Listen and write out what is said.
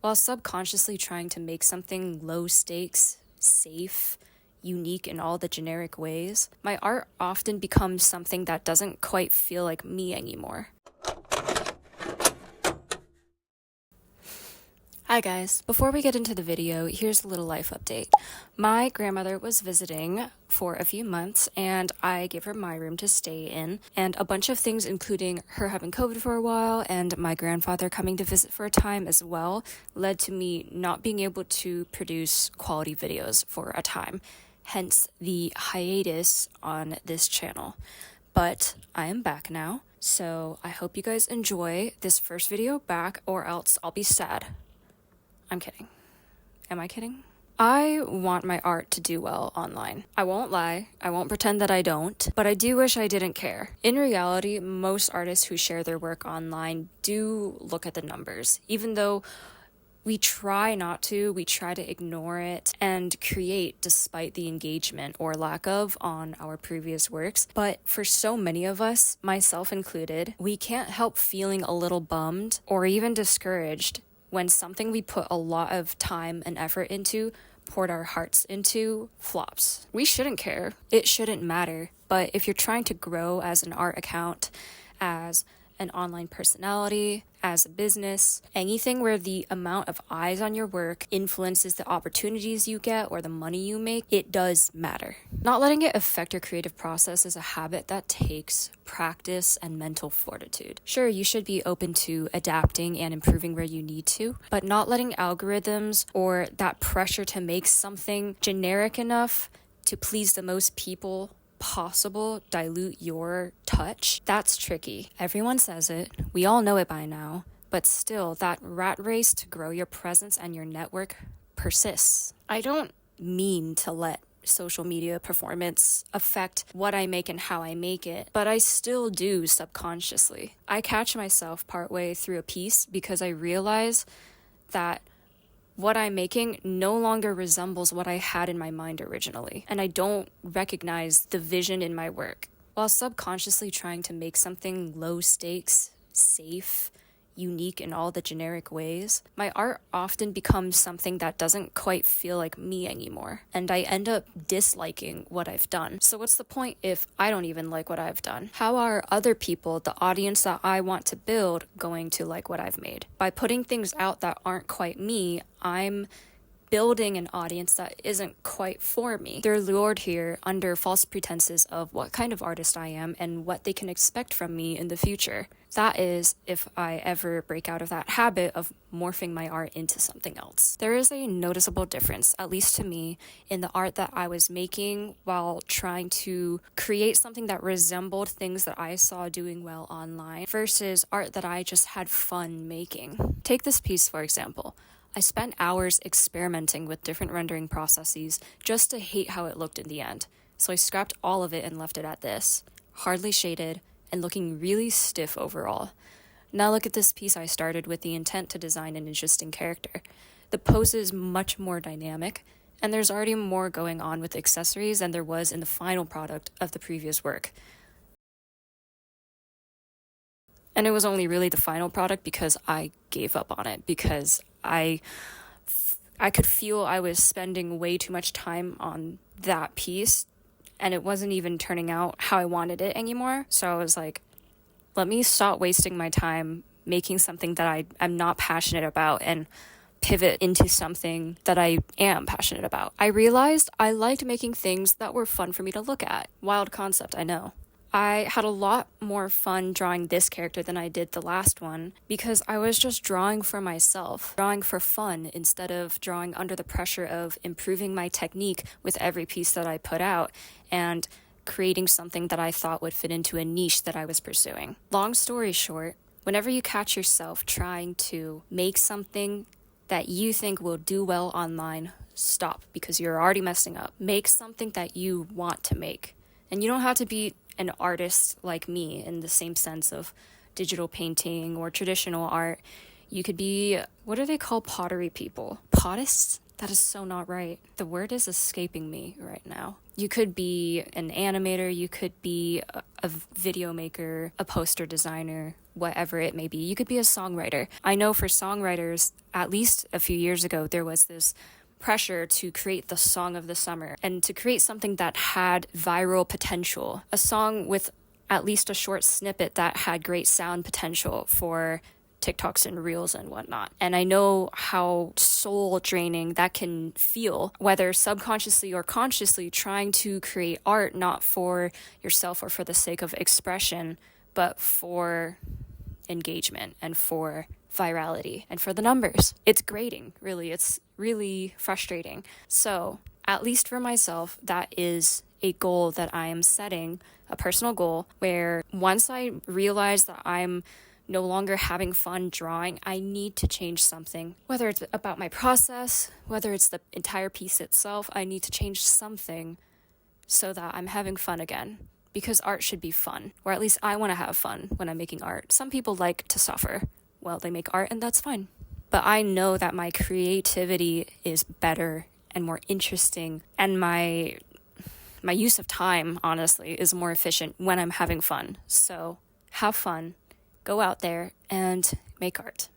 While subconsciously trying to make something low stakes, safe, unique in all the generic ways, my art often becomes something that doesn't quite feel like me anymore. Hi guys, before we get into the video, here's a little life update. My grandmother was visiting for a few months and I gave her my room to stay in, and a bunch of things including her having COVID for a while and my grandfather coming to visit for a time as well led to me not being able to produce quality videos for a time, hence the hiatus on this channel. But I am back now, so I hope you guys enjoy this first video back, or else I'll be sad. I'm kidding. Am I kidding? I want my art to do well online. I won't lie, I won't pretend that I don't, but I do wish I didn't care. In reality, most artists who share their work online do look at the numbers, even though we try not to, we try to ignore it and create despite the engagement or lack of on our previous works. But for so many of us, myself included, we can't help feeling a little bummed or even discouraged when something we put a lot of time and effort into, poured our hearts into, flops. We shouldn't care. It shouldn't matter. But if you're trying to grow as an art account, as an online personality, as a business, anything where the amount of eyes on your work influences the opportunities you get or the money you make, it does matter. Not letting it affect your creative process is a habit that takes practice and mental fortitude. Sure, you should be open to adapting and improving where you need to, but not letting algorithms or that pressure to make something generic enough to please the most people possible dilute your touch. That's tricky. Everyone says it, we all know it by now, but still that rat race to grow your presence and your network persists. I don't mean to let social media performance affect what I make and how I make it, but I still do subconsciously. I catch myself partway through a piece because I realize that what I'm making no longer resembles what I had in my mind originally, and I don't recognize the vision in my work. While subconsciously trying to make something low stakes, safe, unique in all the generic ways, my art often becomes something that doesn't quite feel like me anymore, and I end up disliking what I've done. So what's the point if I don't even like what I've done? How are other people, the audience that I want to build, going to like what I've made? By putting things out that aren't quite me, I'm building an audience that isn't quite for me. They're lured here under false pretenses of what kind of artist I am and what they can expect from me in the future. That is, if I ever break out of that habit of morphing my art into something else. There is a noticeable difference, at least to me, in the art that I was making while trying to create something that resembled things that I saw doing well online versus art that I just had fun making. Take this piece, for example. I spent hours experimenting with different rendering processes just to hate how it looked in the end. So I scrapped all of it and left it at this, hardly shaded and looking really stiff overall. Now look at this piece I started with the intent to design an interesting character. The pose is much more dynamic, and there's already more going on with accessories than there was in the final product of the previous work. And it was only really the final product because I gave up on it, because I could feel I was spending way too much time on that piece and it wasn't even turning out how I wanted it anymore. So I was like, let me stop wasting my time making something that I'm not passionate about and pivot into something that I am passionate about. I realized I liked making things that were fun for me to look at. Wild concept, I know. I had a lot more fun drawing this character than I did the last one because I was just drawing for myself, drawing for fun instead of drawing under the pressure of improving my technique with every piece that I put out and creating something that I thought would fit into a niche that I was pursuing. Long story short, whenever you catch yourself trying to make something that you think will do well online, stop, because you're already messing up. Make something that you want to make. And you don't have to be an artist like me in the same sense of digital painting or traditional art. You could be, what do they call pottery people? Pottists? That is so not right. The word is escaping me right now. You could be an animator, you could be a video maker, a poster designer, whatever it may be. You could be a songwriter. I know for songwriters, at least a few years ago, there was this pressure to create the song of the summer and to create something that had viral potential, a song with at least a short snippet that had great sound potential for TikToks and Reels and whatnot. And I know how soul draining that can feel, whether subconsciously or consciously, trying to create art not for yourself or for the sake of expression, but for engagement and for virality and for the numbers. It's grating, really. It's really frustrating. So, at least for myself, that is a goal that I am setting, a personal goal, where once I realize that I'm no longer having fun drawing, I need to change something. Whether it's about my process, whether it's the entire piece itself, I need to change something so that I'm having fun again. Because art should be fun, or at least I want to have fun when I'm making art. Some people like to suffer while they make art, and that's fine. But I know that my creativity is better and more interesting, and my use of time, honestly, is more efficient when I'm having fun. So have fun, go out there, and make art.